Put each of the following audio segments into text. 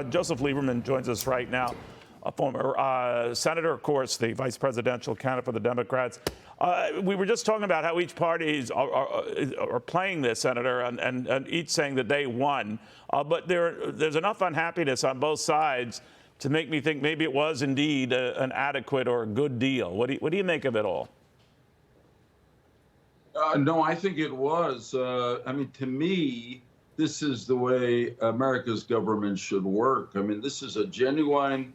Joseph Lieberman joins us right now, a former senator, of course, the vice presidential candidate for the Democrats. We were just talking about how each parties are playing this, Senator, and each saying that they won. But there's enough unhappiness on both sides to make me think maybe it was indeed an adequate or a good deal. What do you make of it all? No, I think it was. I mean, to me, this is the way America's government should work. I mean, this is a genuine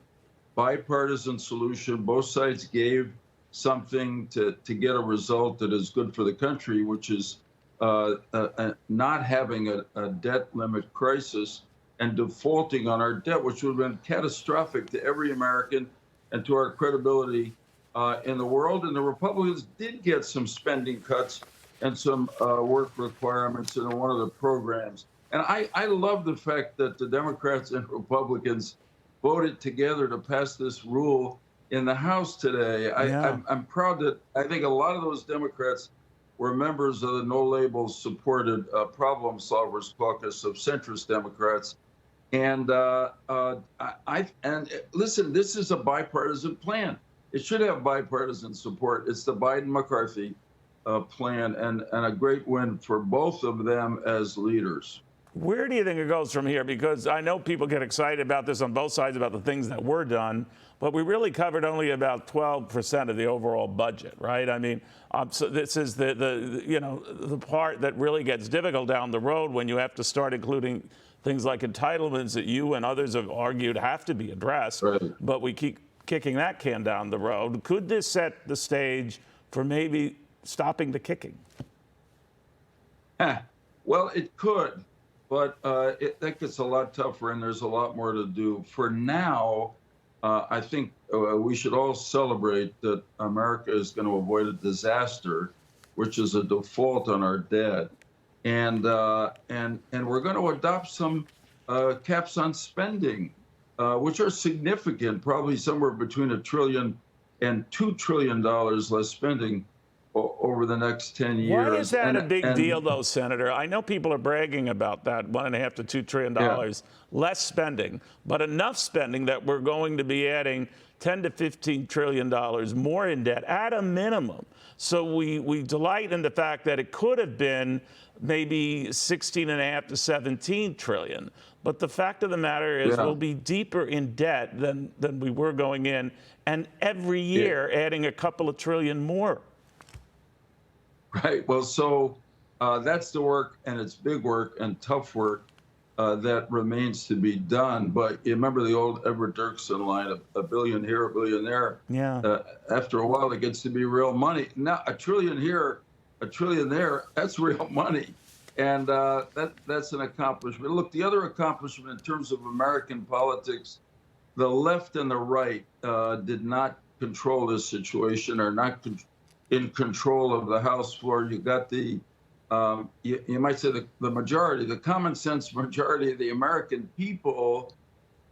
bipartisan solution. Both sides gave something to get a result that is good for the country, which is not having a debt limit crisis and defaulting on our debt, which would have been catastrophic to every American and to our credibility in the world. And the Republicans did get some spending cuts and some work requirements in one of the programs. And I love the fact that the Democrats and Republicans voted together to pass this rule in the House today. I'm proud that I think a lot of those Democrats were members of the no-label supported Problem Solvers Caucus of centrist Democrats. And listen, this is a bipartisan plan. It should have bipartisan support. It's the Biden-McCarthy plan, and a great win for both of them as leaders. Where do you think it goes from here? Because I know people get excited about this on both sides about the things that were done, but we really covered only about 12% of the overall budget, right? I mean, so this is the part that really gets difficult down the road when you have to start including things like entitlements that you and others have argued have to be addressed, right. But we keep kicking that can down the road. Could this set the stage for maybe stopping the kicking? Well, it could. But that gets a lot tougher, and there's a lot more to do. For now, I think we should all celebrate that America is going to avoid a disaster, which is a default on our debt, and we're going to adopt some caps on spending, which are significant, probably somewhere between $1 trillion and $2 trillion less spending over the next 10 years. Why is that a big deal, though, Senator? I know people are bragging about that $1.5 to $2 trillion less spending, but enough spending that we're going to be adding $10 to $15 trillion more in debt at a minimum. So we delight in the fact that it could have been maybe 16.5 to 17 trillion. But the fact of the matter is we'll be deeper in debt than we were going in, and every year adding a couple of trillion more. Right. Well, so that's the work, and it's big work and tough work that remains to be done. But you remember the old Everett Dirksen line, a billion here, a billion there. Yeah. After a while, it gets to be real money. Now, $1 trillion here, $1 trillion there, that's real money. And that's an accomplishment. Look, the other accomplishment in terms of American politics, the left and the right did not control this situation, or not in control of the House floor. You got the, you might say the majority, the common sense majority of the American people,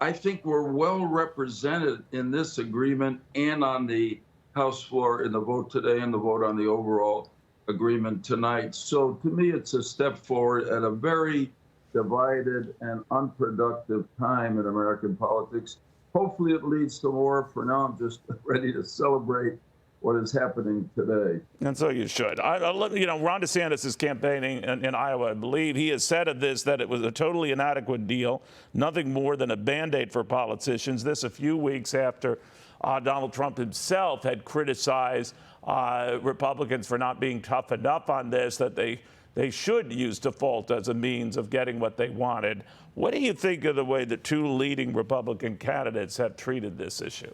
I think were well represented in this agreement and on the House floor in the vote today and the vote on the overall agreement tonight. So to me, it's a step forward at a very divided and unproductive time in American politics. Hopefully it leads to more. For now, I'm just ready to celebrate what is happening today. And so you should. You know, Ron DeSantis is campaigning in Iowa, I believe. He has said of this that it was a totally inadequate deal, nothing more than a Band-Aid for politicians. This a few weeks after Donald Trump himself had criticized Republicans for not being tough enough on this, that they should use default as a means of getting what they wanted. What do you think of the way the two leading Republican candidates have treated this issue?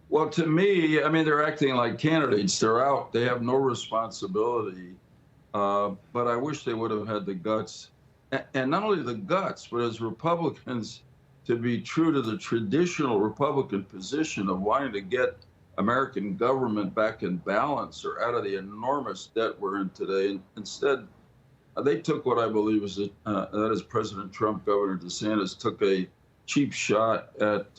Well, to me, I mean, they're acting like candidates. They're out. They have no responsibility. But I wish they would have had the guts, and not only the guts, but as Republicans, to be true to the traditional Republican position of wanting to get American government back in balance or out of the enormous debt we're in today. And instead, they took what I believe is that is President Trump, Governor DeSantis, took a cheap shot at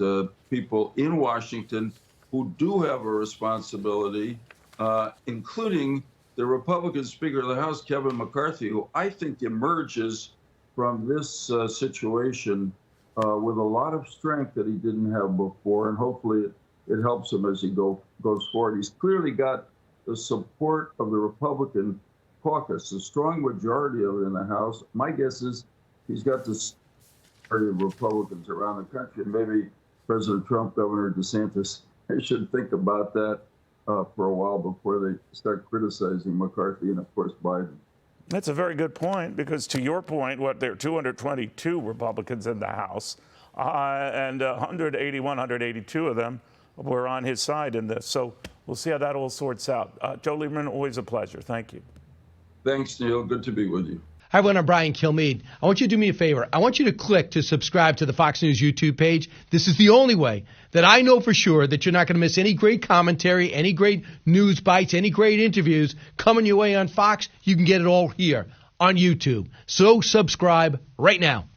people in Washington who do have a responsibility, including the Republican Speaker of the House, Kevin McCarthy, who I think emerges from this situation with a lot of strength that he didn't have before, and hopefully it helps him as he goes forward. He's clearly got the support of the Republican caucus, a strong majority of it in the House. My guess is he's got the majority of Republicans around the country. And maybe President Trump, Governor DeSantis, they should think about that for a while before they start criticizing McCarthy and, of course, Biden. That's a very good point, because to your point, there are 222 Republicans in the House, and 181, 182 of them were on his side in this. So we'll see how that all sorts out. Joe Lieberman, always a pleasure. Thank you. Thanks, Neil. Good to be with you. Hi, everyone. I'm Brian Kilmeade. I want you to do me a favor. I want you to click to subscribe to the Fox News YouTube page. This is the only way that I know for sure that you're not going to miss any great commentary, any great news bites, any great interviews coming your way on Fox. You can get it all here on YouTube. So subscribe right now.